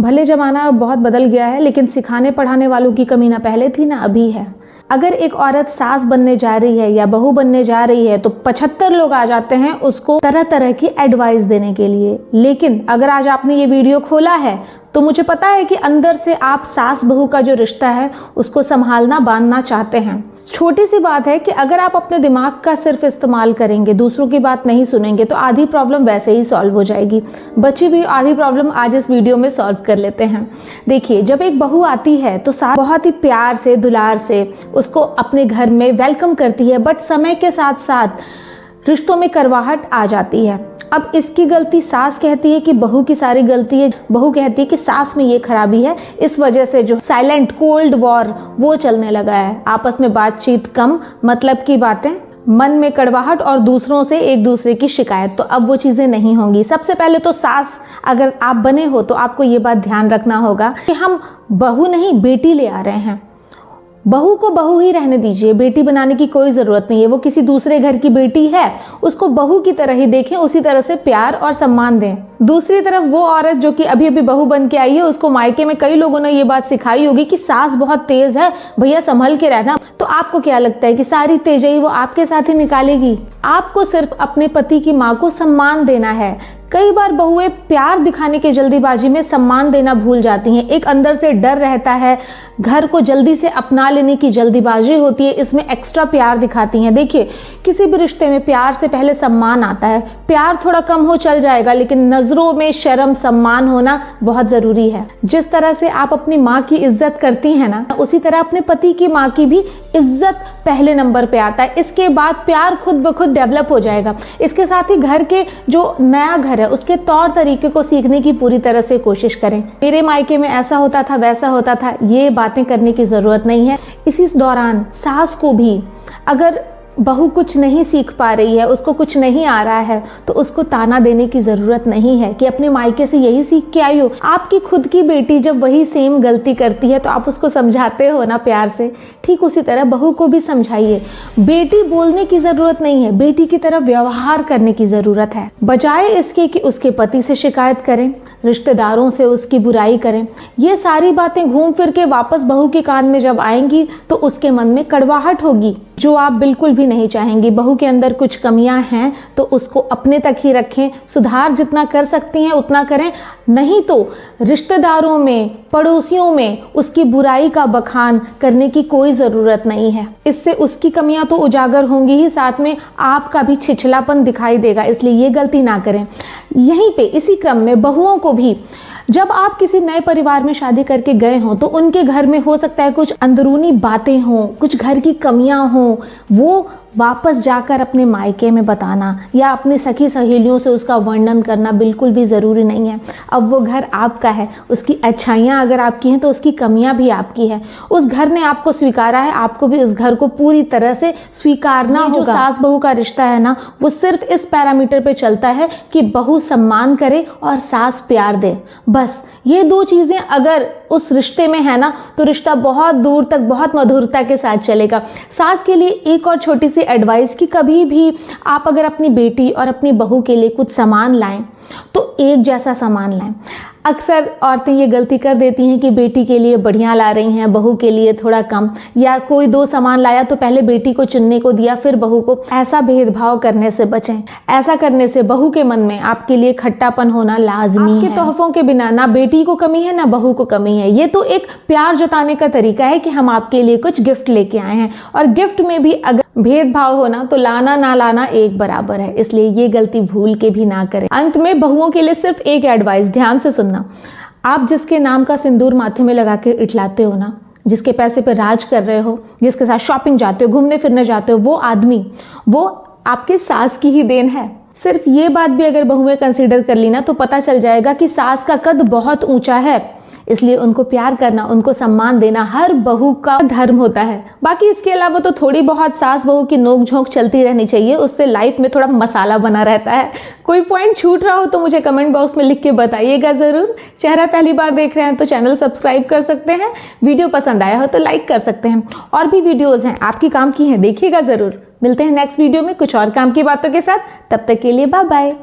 भले ज़माना बहुत बदल गया है, लेकिन सिखाने पढ़ाने वालों की कमी ना पहले थी ना अभी है। अगर एक औरत सास बनने जा रही है या बहू बनने जा रही है तो 75 लोग आ जाते हैं उसको तरह तरह की एडवाइस देने के लिए। लेकिन अगर आज आपने ये वीडियो खोला है तो मुझे पता है कि अंदर से आप सास बहू का जो रिश्ता है उसको संभालना बांधना चाहते हैं। छोटी सी बात है कि अगर आप अपने दिमाग का सिर्फ इस्तेमाल करेंगे, दूसरों की बात नहीं सुनेंगे, तो आधी प्रॉब्लम वैसे ही सॉल्व हो जाएगी। बची हुई आधी प्रॉब्लम आज इस वीडियो में सॉल्व कर लेते हैं। देखिए, जब एक बहू आती है तो सास बहुत ही प्यार से दुलार से उसको अपने घर में वेलकम करती है, बट समय के साथ साथ रिश्तों में करवाहट आ जाती है। अब इसकी गलती सास कहती है कि बहू की सारी गलती है, बहू कहती है कि सास में ये खराबी है, इस वजह से जो साइलेंट कोल्ड वॉर वो चलने लगा है। आपस में बातचीत कम, मतलब की बातें, मन में कड़वाहट और दूसरों से एक दूसरे की शिकायत। तो अब वो चीज़ें नहीं होंगी। सबसे पहले तो सास अगर आप बने हो तो आपको ये बात ध्यान रखना होगा कि हम बहू नहीं बेटी ले आ रहे हैं। बहू को बहू ही रहने दीजिए, बेटी बनाने की कोई ज़रूरत नहीं है। वो किसी दूसरे घर की बेटी है, उसको बहू की तरह ही देखें, उसी तरह से प्यार और सम्मान दें। दूसरी तरफ वो औरत जो कि अभी अभी बहू बन के आई है, उसको मायके में कई लोगों ने ये बात सिखाई होगी कि सास बहुत तेज है, भैया संभल के रहना। तो आपको क्या लगता है कि सारी तेजाई वो आपके साथ ही निकालेगी? आपको सिर्फ अपने पति की माँ को सम्मान देना है। कई बार बहुएं प्यार दिखाने की जल्दीबाजी में सम्मान देना भूल जाती हैं। एक अंदर से डर रहता है, घर को जल्दी से अपना लेने की जल्दीबाजी होती है, इसमें एक्स्ट्रा प्यार दिखाती हैं। देखिए, किसी भी रिश्ते में प्यार से पहले सम्मान आता है। प्यार थोड़ा कम हो चल जाएगा, लेकिन नजरों में शर्म सम्मान होना बहुत जरूरी है। जिस तरह से आप अपनी माँ की इज्जत करती हैं ना, उसी तरह अपने पति की माँ की भी इज्जत पहले नंबर पे आता है। इसके बाद प्यार खुद ब खुद डेवलप हो जाएगा। इसके साथ ही घर के जो नया घर है उसके तौर तरीके को सीखने की पूरी तरह से कोशिश करें। मेरे मायके में ऐसा होता था, वैसा होता था, ये बातें करने की जरूरत नहीं है। इसी दौरान सास को भी अगर बहू कुछ नहीं सीख पा रही है, उसको कुछ नहीं आ रहा है, तो उसको ताना देने की ज़रूरत नहीं है कि अपने मायके से यही सीख के आई हो। आपकी खुद की बेटी जब वही सेम गलती करती है तो आप उसको समझाते हो ना प्यार से, ठीक उसी तरह बहू को भी समझाइए। बेटी बोलने की ज़रूरत नहीं है, बेटी की तरह व्यवहार करने की ज़रूरत है। बजाय इसके कि उसके पति से शिकायत करें, रिश्तेदारों से उसकी बुराई करें, ये सारी बातें घूम फिर के वापस बहू के कान में जब आएंगी तो उसके मन में कड़वाहट होगी, जो आप बिल्कुल भी नहीं चाहेंगी। बहू के अंदर कुछ कमियां हैं तो उसको अपने तक ही रखें, सुधार जितना कर सकती हैं उतना करें, नहीं तो रिश्तेदारों में, पड़ोसियों में उसकी बुराई का बखान करने की कोई ज़रूरत नहीं है। इससे उसकी कमियां तो उजागर होंगी ही, साथ में आपका भी छिछलापन दिखाई देगा, इसलिए ये गलती ना करें। यहीं पे इसी क्रम में बहुओं को भी, जब आप किसी नए परिवार में शादी करके गए हों तो उनके घर में हो सकता है कुछ अंदरूनी बातें हों, कुछ घर की कमियां हों, वो वापस जाकर अपने मायके में बताना या अपनी सखी सहेलियों से उसका वर्णन करना बिल्कुल भी ज़रूरी नहीं है। अब वो घर आपका है, उसकी अच्छाइयाँ अगर आपकी हैं तो उसकी कमियां भी आपकी है। उस घर ने आपको स्वीकारा है, आपको भी उस घर को पूरी तरह से स्वीकारना होगा। जो सास बहू का रिश्ता है ना, वो सिर्फ इस पैरामीटर पे चलता है कि बहू सम्मान करे और सास प्यार दे। बस ये दो चीज़ें अगर उस रिश्ते में है ना, तो रिश्ता बहुत दूर तक बहुत मधुरता के साथ चलेगा। सास के लिए एक और छोटी सी एडवाइस कि कभी भी आप अगर अपनी बेटी और अपनी बहू के लिए कुछ सामान लाएं तो एक जैसा सामान लाएं। अक्सर औरतें ये गलती कर देती हैं कि बेटी के लिए बढ़िया ला रही हैं, बहू के लिए थोड़ा कम, या कोई दो सामान लाया तो पहले बेटी को चुनने को दिया फिर बहू को। ऐसा भेदभाव करने से बचें। ऐसा करने से बहू के मन में आपके लिए खट्टापन होना लाजमी है। आपके तोहफों के बिना ना बेटी को कमी है ना बहू को कमी है। ये तो एक प्यार जताने का तरीका है कि हम आपके लिए कुछ गिफ्ट लेके आए हैं, और गिफ्ट में भी अगर भेदभाव होना तो लाना ना लाना एक बराबर है, इसलिए ये गलती भूल के भी ना करें। अंत में बहुओं के लिए सिर्फ एक एडवाइस, ध्यान से सुनना। आप जिसके नाम का सिंदूर माथे में लगा के इठलाते हो ना, जिसके पैसे पे राज कर रहे हो, जिसके साथ शॉपिंग जाते हो, घूमने फिरने जाते हो, वो आदमी, वो आपके सास की ही देन है। सिर्फ ये बात भी अगर बहुएं कंसीडर कर ली ना तो पता चल जाएगा कि सास का कद बहुत ऊंचा है, इसलिए उनको प्यार करना, उनको सम्मान देना हर बहू का धर्म होता है। बाकी इसके अलावा तो थोड़ी बहुत सास बहू की नोक झोंक चलती रहनी चाहिए, उससे लाइफ में थोड़ा मसाला बना रहता है। कोई पॉइंट छूट रहा हो तो मुझे कमेंट बॉक्स में लिख के बताइएगा ज़रूर। चेहरा पहली बार देख रहे हैं तो चैनल सब्सक्राइब कर सकते हैं, वीडियो पसंद आया हो तो लाइक कर सकते हैं। और भी वीडियोज़ हैं आपकी काम की हैं, देखिएगा ज़रूर। मिलते हैं नेक्स्ट वीडियो में कुछ और काम की बातों के साथ, तब तक के लिए बाय बाय।